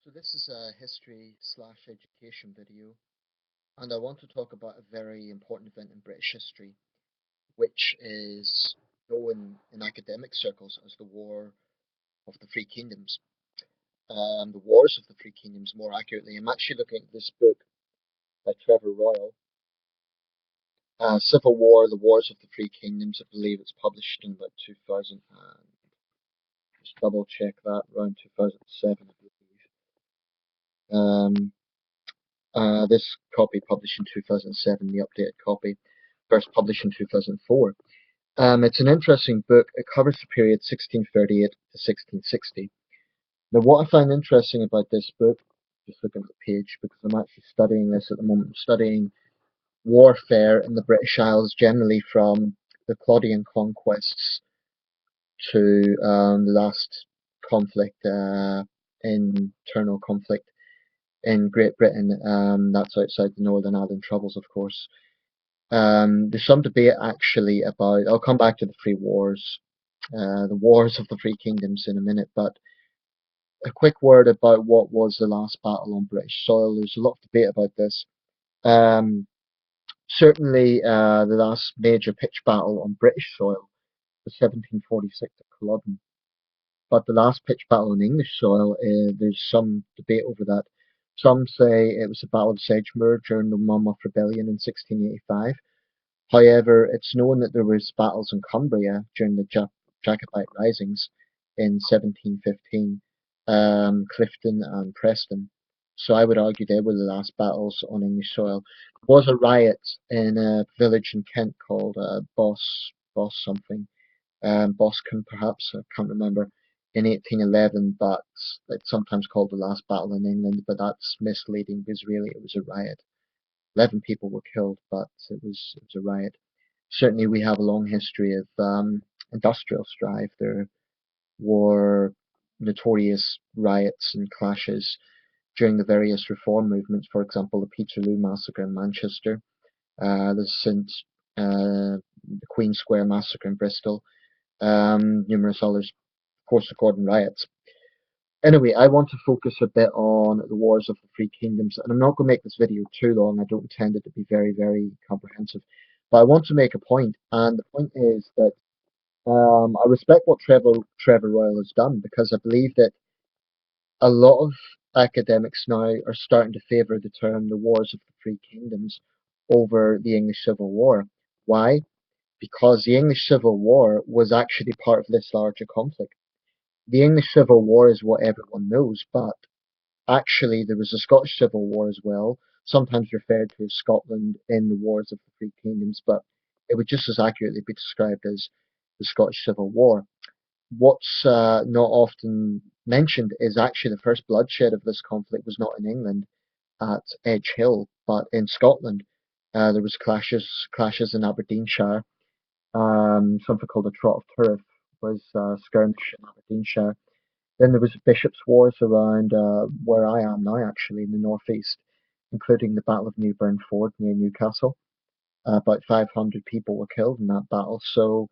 So this is a history slash education video, and I want to talk about a very important event in British history, which is known in academic circles as the War of the Three Kingdoms. The Wars of the Three Kingdoms, more accurately. I'm actually looking at this book by Trevor Royal, Civil War, The Wars of the Three Kingdoms. I believe it's published in about 2000, just double check that, around 2007, I believe. This copy published in 2007, the updated copy, first published in 2004. It's an interesting book. It covers the period 1638 to 1660. Now, what I find interesting about this book, just looking at the page, because I'm actually studying this at the moment, I'm studying warfare in the British Isles generally from the Claudian conquests to the last conflict, internal conflict in Great Britain. That's outside the Northern Ireland Troubles, of course. There's some debate actually about. I'll come back to the three wars, the wars of the three kingdoms in a minute, but a quick word about what was the last battle on British soil. There's a lot of debate about this. Um, Certainly, the last major pitched battle on British soil was 1746 at Culloden, but the last pitched battle on English soil, there's some debate over that. Some say it was the Battle of Sedgemoor during the Monmouth Rebellion in 1685. However, it's known that there was battles in Cumbria during the Jacobite risings in 1715, Clifton and Preston. So I would argue they were the last battles on English soil. There was a riot in a village in Kent called Boss something, Boscombe perhaps, I can't remember, in 1811, but it's sometimes called the last battle in England, but that's misleading because really it was a riot. 11 people were killed, but it was a riot. Certainly, we have a long history of industrial strife. There were notorious riots and clashes during the various reform movements. For example, the Peterloo Massacre in Manchester, the the Queen Square Massacre in Bristol, numerous others, of course, the Gordon riots. Anyway, I want to focus a bit on the Wars of the Three Kingdoms, and I'm not going to make this video too long. I don't intend it to be very, very comprehensive, but I want to make a point, and the point is that I respect what Trevor Royal has done because I believe that a lot of academics now are starting to favour the term the Wars of the Three Kingdoms over the English Civil War. Why? Because the English Civil War was actually part of this larger conflict. The English Civil War is what everyone knows, but actually there was a Scottish Civil War as well, sometimes referred to as Scotland in the Wars of the Three Kingdoms, but it would just as accurately be described as the Scottish Civil War. What's not often mentioned is actually the first bloodshed of this conflict was not in England at Edge Hill, but in Scotland. There was clashes in Aberdeenshire. Something called the Trot of Turf was skirmish in Aberdeenshire. Then there was Bishop's Wars around where I am now, actually, in the northeast, including the Battle of Newburn Ford near Newcastle. About 500 people were killed in that battle. So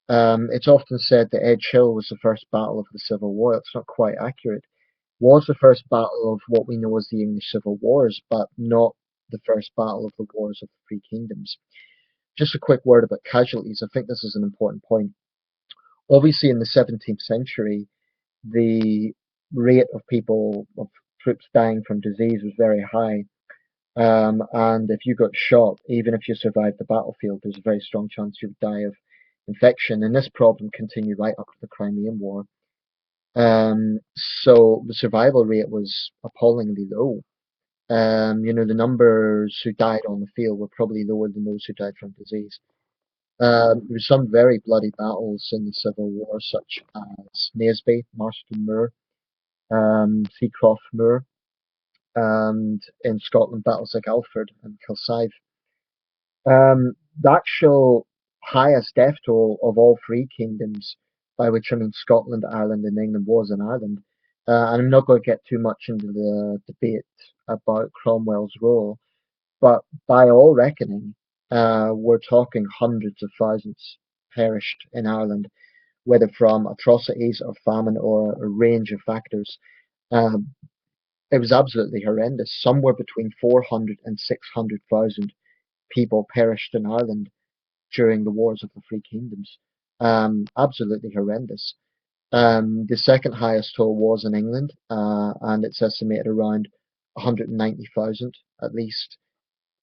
it's often said that Edge Hill was the first battle of the Civil War. It's not quite accurate. Was the first battle of what we know as the English Civil Wars, but not the first battle of the Wars of the Three Kingdoms. Just a quick word about casualties. I think this is an important point. Obviously, in the 17th century, the rate of people, of troops dying from disease was very high. And if you got shot, even if you survived the battlefield, there's a very strong chance you would die of infection. And this problem continued right up to the Crimean War. So the survival rate was appallingly low. The numbers who died on the field were probably lower than those who died from disease. There were some very bloody battles in the Civil War, such as Naseby, Marston Moor, Seacroft Moor, and in Scotland, battles like Alford and Kilsyth. The actual highest death toll of all three kingdoms, by which I mean Scotland, Ireland, and England, was in Ireland. And I'm not going to get too much into the debate about Cromwell's role, but by all reckoning, we're talking hundreds of thousands perished in Ireland, whether from atrocities or famine or a range of factors. Um, It was absolutely horrendous. Somewhere between 400 and 600,000 people perished in Ireland during the Wars of the Three Kingdoms. Absolutely horrendous. The second highest toll was in England, and it's estimated around 190,000 at least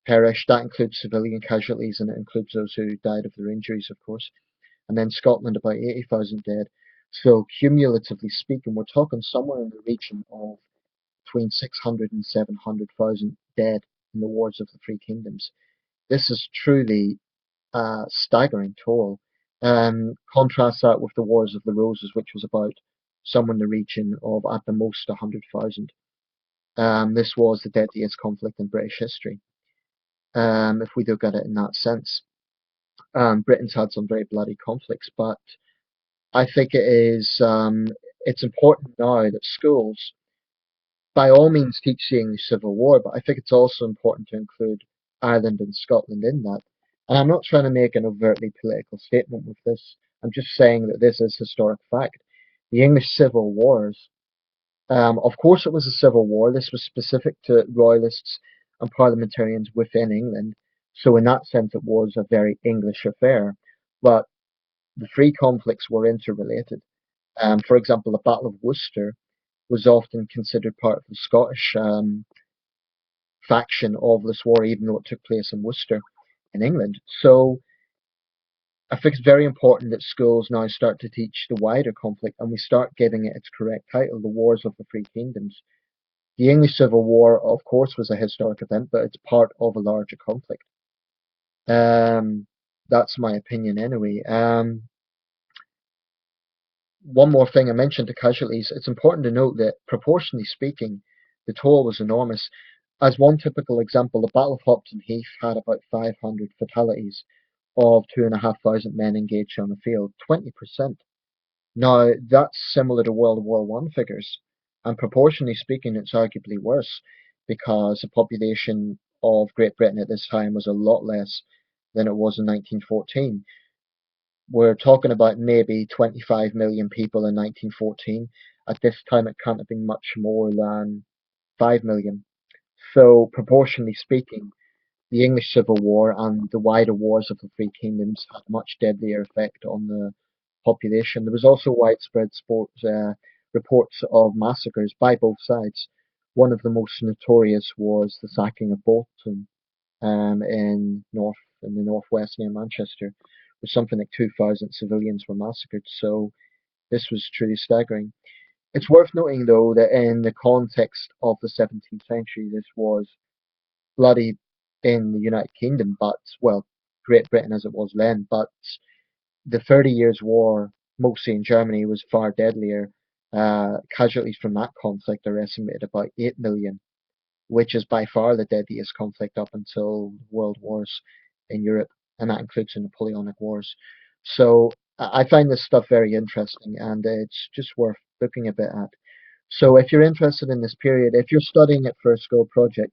perished. That includes civilian casualties and it includes those who died of their injuries, of course. And then Scotland, about 80,000 dead. So, cumulatively speaking, we're talking somewhere in the region of between 600 and 700,000 dead in the Wars of the Three Kingdoms. This is truly a staggering toll. Contrast that with the Wars of the Roses, which was about somewhere in the region of at the most 100,000. This was the deadliest conflict in British history, if we look at it in that sense. Britain's had some very bloody conflicts, but I think it's important now that schools, by all means, teach the English Civil War, but I think it's also important to include Ireland and Scotland in that. And I'm not trying to make an overtly political statement with this. I'm just saying that this is historic fact. The English Civil Wars, of course, it was a civil war. This was specific to royalists and parliamentarians within England. So, in that sense, it was a very English affair. But the three conflicts were interrelated. For example, the Battle of Worcester was often considered part of the Scottish faction of this war, even though it took place in Worcester in England. So I think it's very important that schools now start to teach the wider conflict and we start giving it its correct title, the Wars of the Three Kingdoms. The English Civil War, of course, was a historic event, but it's part of a larger conflict. That's my opinion anyway. One more thing I mentioned the casualties. It's important to note that, proportionally speaking, the toll was enormous. As one typical example, the Battle of Hopton Heath had about 500 fatalities of 2,500 men engaged on the field, 20%. Now, that's similar to World War One figures, and proportionally speaking, it's arguably worse because the population of Great Britain at this time was a lot less than it was in 1914. We're talking about maybe 25 million people in 1914. At this time, it can't have been much more than 5 million. So, proportionally speaking, the English Civil War and the wider wars of the Three Kingdoms had a much deadlier effect on the population. There was also widespread reports of massacres by both sides. One of the most notorious was the sacking of Bolton in the northwest near Manchester, where something like 2,000 civilians were massacred. So this was truly staggering. It's worth noting, though, that in the context of the 17th century, this was bloody in the United Kingdom, but, well, Great Britain as it was then, but the 30 Years' War, mostly in Germany, was far deadlier. Casualties from that conflict are estimated about 8 million, which is by far the deadliest conflict up until World Wars in Europe, and that includes the Napoleonic Wars. So I find this stuff very interesting, and it's just worth looking a bit at. So if you're interested in this period, if you're studying it for a school project,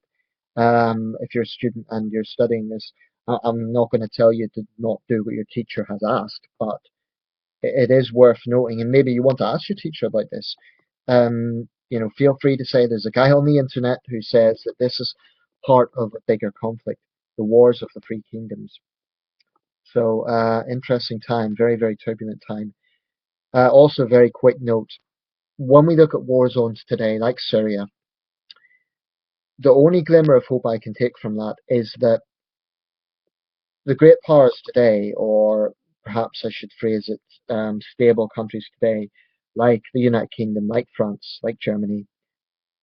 if you're a student and you're studying this, I'm not going to tell you to not do what your teacher has asked, but it is worth noting, and maybe you want to ask your teacher about this. Feel free to say there's a guy on the internet who says that this is part of a bigger conflict, the Wars of the Three Kingdoms. So, interesting time, very, very turbulent time. Also, very quick note, when we look at war zones today, like Syria, the only glimmer of hope I can take from that is that the great powers today, or perhaps I should phrase it, stable countries today, like the United Kingdom, like France, like Germany,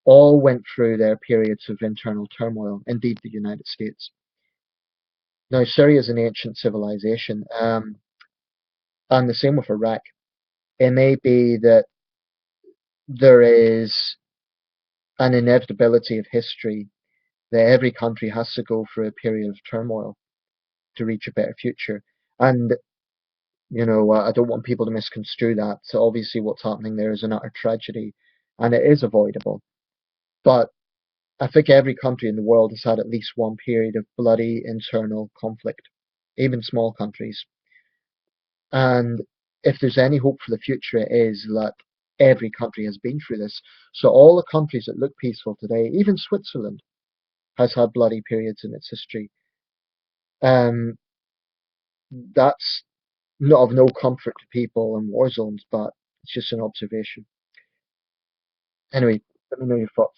all went through their periods of internal turmoil, indeed the United States. Now, Syria is an ancient civilization, and the same with Iraq. It may be that there is an inevitability of history that every country has to go through a period of turmoil to reach a better future. And I don't want people to misconstrue that. So obviously, what's happening there is an utter tragedy, and it is avoidable. But I think every country in the world has had at least one period of bloody internal conflict, even small countries. And if there's any hope for the future, it is that every country has been through this. So all the countries that look peaceful today, even Switzerland, has had bloody periods in its history. Um, that's not of no comfort to people in war zones, but it's just an observation. Anyway, let me know your thoughts.